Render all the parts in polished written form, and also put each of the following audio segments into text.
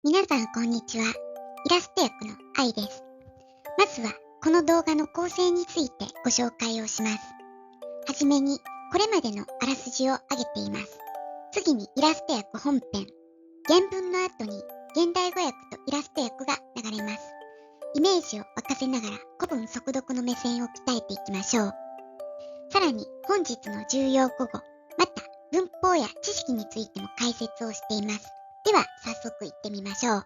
皆さんこんにちは。イラスト役の愛です。まずはこの動画の構成についてご紹介をします。はじめにこれまでのあらすじを挙げています。次にイラスト役本編。原文の後に現代語訳とイラスト訳が流れます。イメージを沸かせながら古文速読の目線を鍛えていきましょう。さらに本日の重要古語、また文法や知識についても解説をしています。では早速行ってみましょう。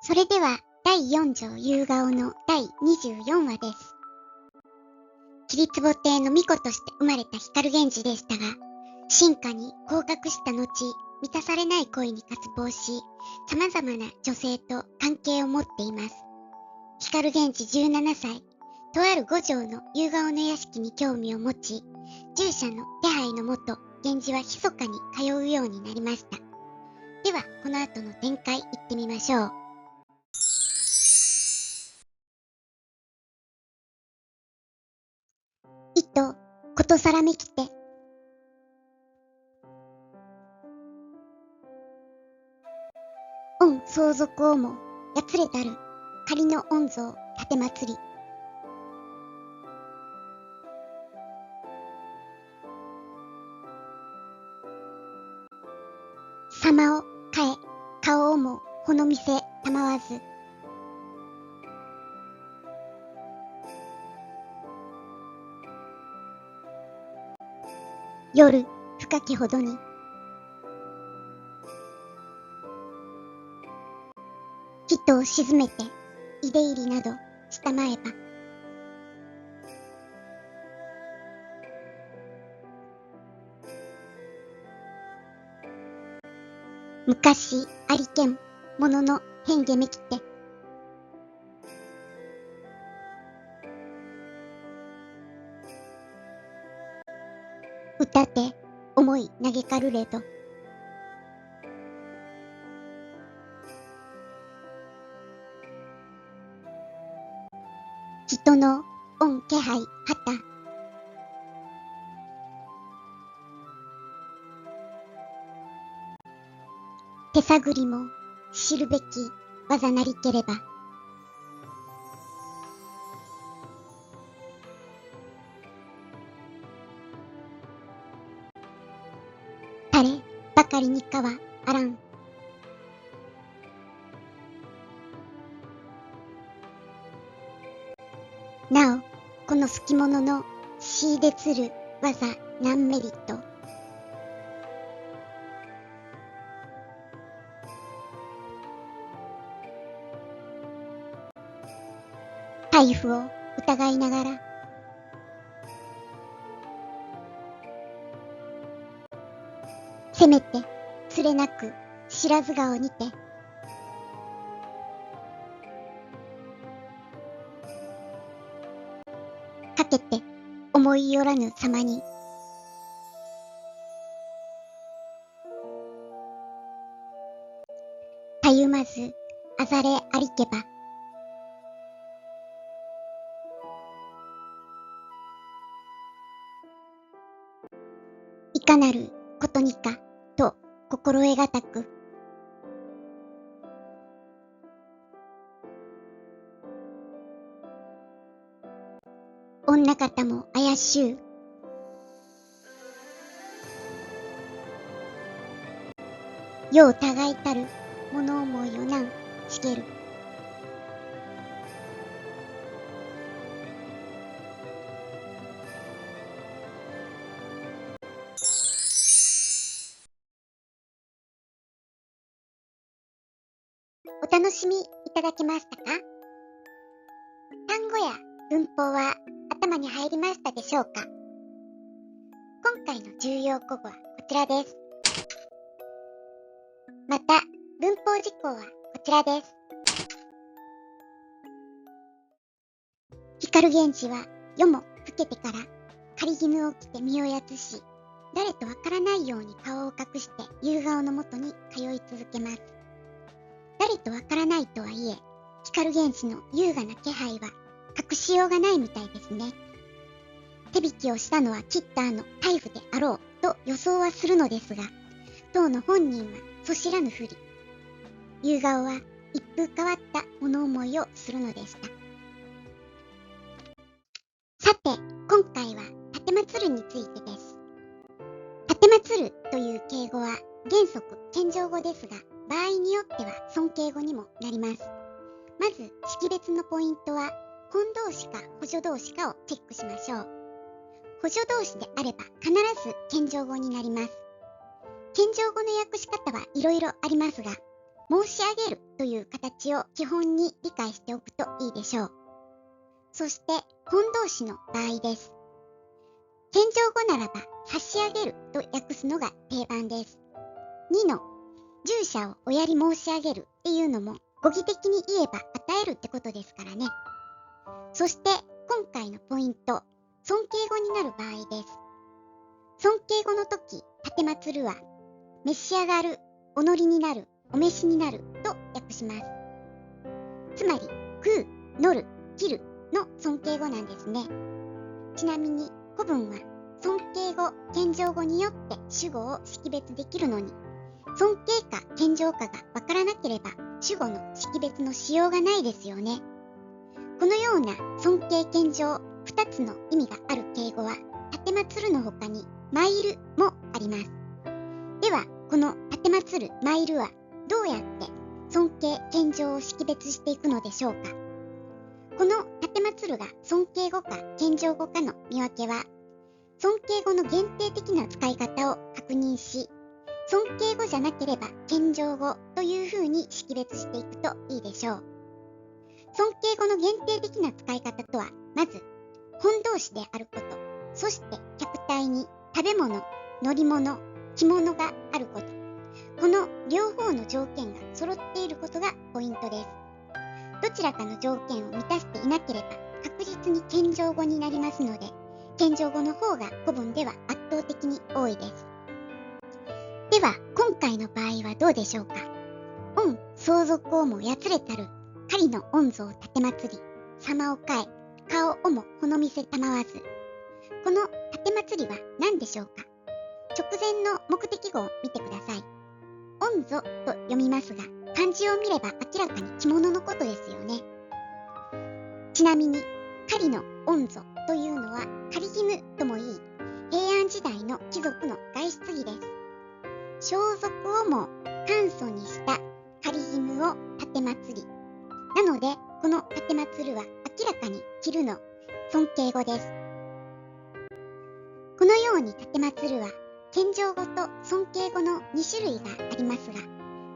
それでは第4条夕顔の第24話です。桐壺亭の巫女として生まれた光源氏でしたが、進化に降格した後、満たされない恋に渇望し、様々な女性と関係を持っています。光源氏17歳、とある五条の夕顔の屋敷に興味を持ち、従者の手配のもと、源氏は密かに通うようになりました。では、この後の展開行ってみましょう。糸、ことさらめきて。御相続をも、やつれたる、仮の御像、立て祭り。様を変え、顔をも、ほの見せ、たまわず。夜、深きほどに。人を沈めて、いで入りなど、したまえば。昔、ありけん、ものの変化めきて。歌て、思い投げかるれど。人の、御気配、はた。手探りも、知るべき、技なりければ。たれ、ばかりにかは、あらん。なお、このすきものの、しでつる、技、なんメリット。配布を疑いながら、せめて、つれなく、知らず顔にて、かけて、思いよらぬ様に、たゆまず、あざれありけば、いかなることにか、と心得がたく、女方も怪しゅう、よう互いたる物思いをなんしげる。お楽しみいただけましたか？単語や文法は頭に入りましたでしょうか？今回の重要古語はこちらです。また、文法事項はこちらです。光源氏は夜も更けてから仮絹を着て身をやつし、誰とわからないように顔を隠して夕顔のもとに通い続けます。誰とわからないとはいえ、光源氏の優雅な気配は隠しようがないみたいですね。手引きをしたのはきっと大夫であろうと予想はするのですが、当の本人はそ知らぬふり。夕顔は一風変わった物思いをするのでした。さて、今回は立まつるについてです。立まつるという敬語は原則謙譲語ですが、場合によっては尊敬語にもなります。まず識別のポイントは本動詞か補助動詞かをチェックしましょう。補助動詞であれば必ず謙譲語になります。謙譲語の訳し方はいろいろありますが、申し上げるという形を基本に理解しておくといいでしょう。そして本動詞の場合です。謙譲語ならば差し上げると訳すのが定番です。2の従者をおやり申し上げるっていうのも語義的に言えば与えるってことですからね。そして今回のポイント、尊敬語になる場合です。尊敬語の時、立まつるは召し上がる、お乗りになる、お召しになると訳します。つまり食う、乗る、切るの尊敬語なんですね。ちなみに古文は尊敬語、謙譲語によって主語を識別できるのに、尊敬か謙譲かがわからなければ主語の識別のしようがないですよね。このような尊敬謙譲2つの意味がある敬語は立まつるの他に参るもあります。ではこの立まつる参るはどうやって尊敬謙譲を識別していくのでしょうか。この立まつるが尊敬語か謙譲語かの見分けは、尊敬語の限定的な使い方を確認し、尊敬語じゃなければ謙譲語というふうに識別していくといいでしょう。尊敬語の限定的な使い方とは、まず本動詞であること、そして客体に食べ物、乗り物、着物があること、この両方の条件が揃っていることがポイントです。どちらかの条件を満たしていなければ確実に謙譲語になりますので、謙譲語の方が古文では圧倒的に多いです。では今回の場合はどうでしょうか。御相続をもやつれたる狩りの御像を立まつり、様を変え、顔をもほの見せたまわず。この立まつりは何でしょうか。直前の目的語を見てください。御像と読みますが、漢字を見れば明らかに着物のことですよね。ちなみに狩りの御像というのは狩衣ともいい、平安時代の貴族の外出着です。装束をも簡素にした狩衣を立まつり。なのでこの立まつるは明らかに着るの尊敬語です。このように立まつるは謙譲語と尊敬語の2種類がありますが、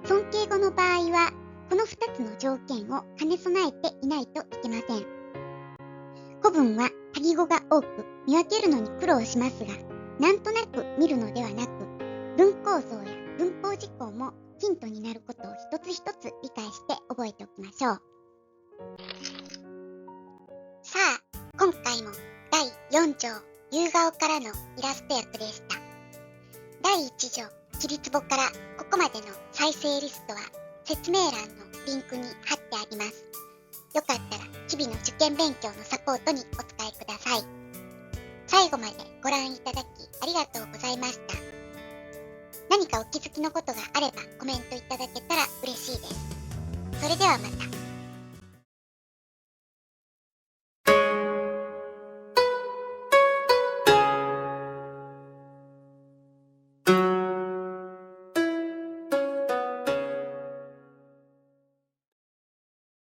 尊敬語の場合はこの2つの条件を兼ね備えていないといけません。古文は多義語が多く見分けるのに苦労しますが、なんとなく見るのではなく、文構造や文法事項もヒントになることを一つ一つ理解して覚えておきましょう。さあ、今回も第4章夕顔からのイラスト役でした。第1条きりつぼからここまでの再生リストは説明欄のリンクに貼ってあります。よかったら日々の受験勉強のサポートにお使いください。最後までご覧いただきありがとうございました。何かお気づきのことがあればコメントいただけたら嬉しいです。それではまた。